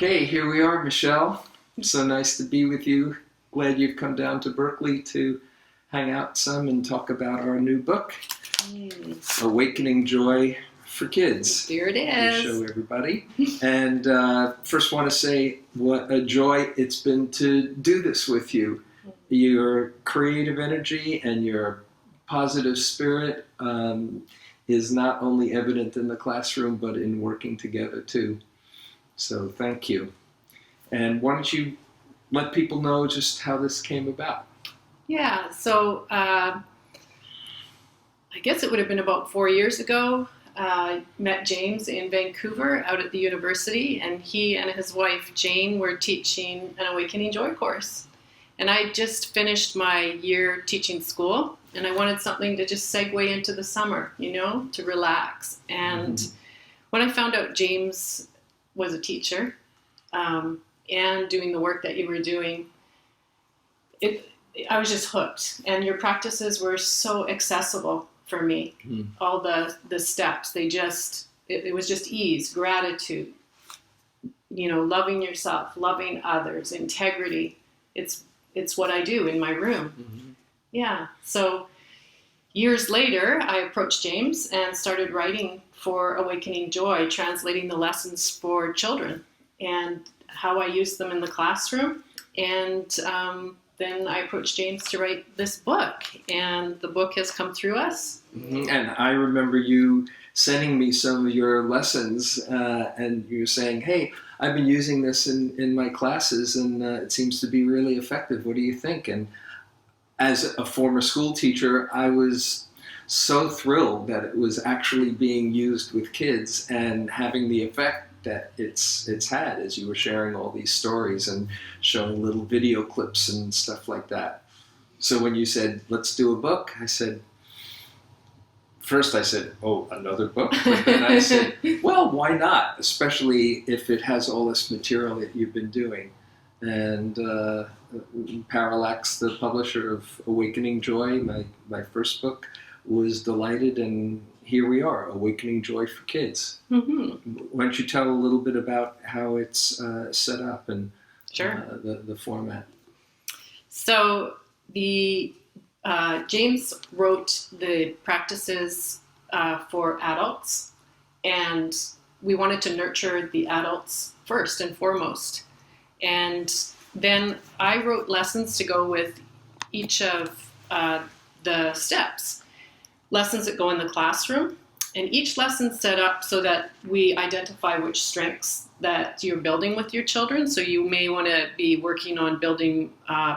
Okay, here we are, Michele. So nice to be with you. Glad you've come down to Berkeley to hang out some and talk about our new book, Awakening Joy for Kids. Here it is. To show everybody. And first want to say what a joy it's been to do this with you. Your creative energy and your positive spirit is not only evident in the classroom, but in working together too. So thank you. And why don't you let people know just how this came about? Yeah, so I guess it would have been about 4 years ago. I met James in Vancouver out at the university, and he and his wife Jane were teaching an Awakening Joy course. And I just finished my year teaching school, and I wanted something to just segue into the summer, to relax. And when I found out James was a teacher and doing the work that you were doing, I was just hooked. And your practices were so accessible for me. All the steps, it was just ease, gratitude, loving yourself, loving others, integrity. It's what I do in my room. Yeah. So years later, I approached James and started writing for Awakening Joy, translating the lessons for children and how I use them in the classroom. And then I approached James to write this book, and the book has come through us. And I remember you sending me some of your lessons, and you were saying, hey, I've been using this in my classes, and it seems to be really effective. What do you think? And as a former school teacher, I was so thrilled that it was actually being used with kids and having the effect that it's had, as you were sharing all these stories and showing little video clips and stuff like that. So when you said, let's do a book, first I said, oh, another book? But then I said, well, why not? Especially if it has all this material that you've been doing. And Parallax, the publisher of Awakening Joy, my first book, was delighted, and here we are, Awakening Joy for Kids. Why don't you tell a little bit about how it's set up and the format? So James wrote the practices for adults, and we wanted to nurture the adults first and foremost. And then I wrote lessons to go with each of the steps. Lessons that go in the classroom, and each lesson set up so that we identify which strengths that you're building with your children. So you may want to be working on building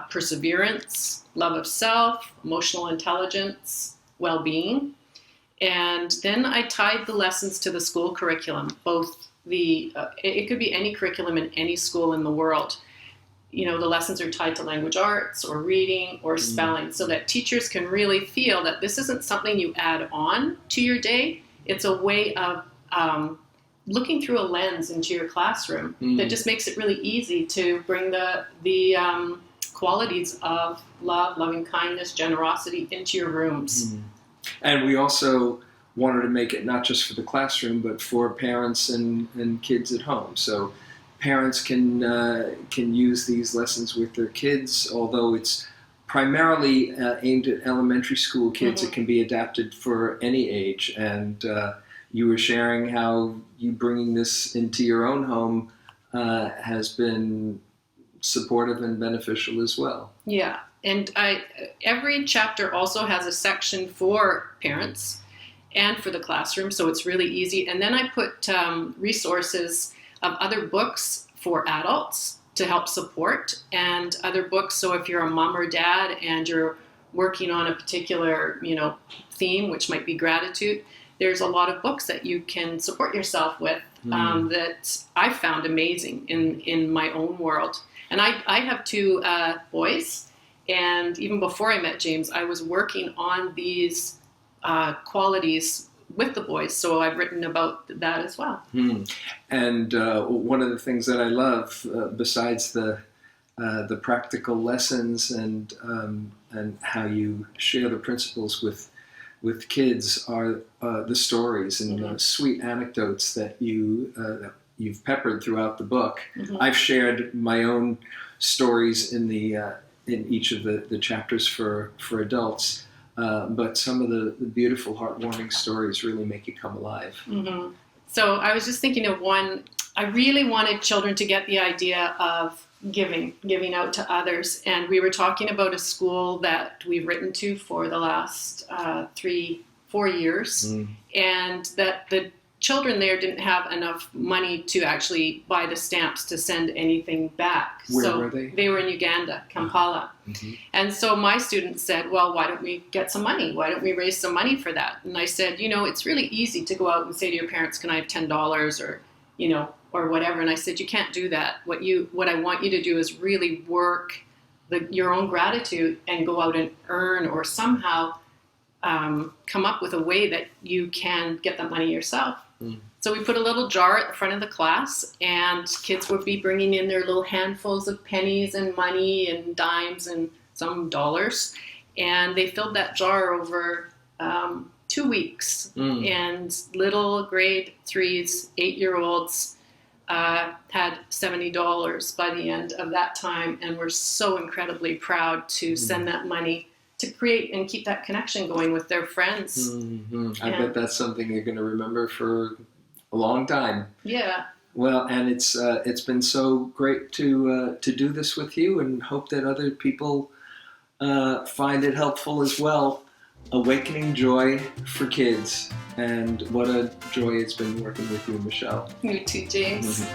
perseverance, love of self, emotional intelligence, well-being. And then I tied the lessons to the school curriculum, it could be any curriculum in any school in the world. The lessons are tied to language arts or reading or spelling, so that teachers can really feel that this isn't something you add on to your day. It's a way of looking through a lens into your classroom that just makes it really easy to bring the qualities of love, loving kindness, generosity into your rooms. And we also wanted to make it not just for the classroom, but for parents and kids at home. So parents can use these lessons with their kids, although it's primarily aimed at elementary school kids. It can be adapted for any age. And you were sharing how you bringing this into your own home has been supportive and beneficial as well. Yeah. And every chapter also has a section for parents and for the classroom, so it's really easy. And then I put resources of other books for adults to help support, and other books. So if you're a mom or dad and you're working on a particular, theme, which might be gratitude, there's a lot of books that you can support yourself with that I found amazing in my own world. And I have two boys, and even before I met James, I was working on these qualities with the boys, so I've written about that as well. And one of the things that I love, besides the practical lessons and how you share the principles with kids, are the stories and the sweet anecdotes that you you've peppered throughout the book. Mm-hmm. I've shared my own stories in each of the chapters for adults, but some of the beautiful, heartwarming stories really make you come alive. Mm-hmm. So I was just thinking of one. I really wanted children to get the idea of giving out to others. And we were talking about a school that we've written to for the last 3-4 years, and that the children there didn't have enough money to actually buy the stamps to send anything back. Where were they? They were in Uganda, Kampala. Mm-hmm. And so my students said, well, why don't we get some money? Why don't we raise some money for that? And I said, it's really easy to go out and say to your parents, can I have $10 or, or whatever. And I said, you can't do that. What I want you to do is really work your own gratitude and go out and earn or somehow come up with a way that you can get that money yourself. So we put a little jar at the front of the class, and kids would be bringing in their little handfuls of pennies and money and dimes and some dollars. And they filled that jar over 2 weeks. And little grade 3s, 8-year-olds, had $70 by the end of that time, and we're so incredibly proud to send that money to create and keep that connection going with their friends. I bet that's something you're going to remember for a long time. Yeah. Well, and it's been so great to do this with you, and hope that other people find it helpful as well. Awakening joy for kids, and what a joy it's been working with you, Michele. You too, James.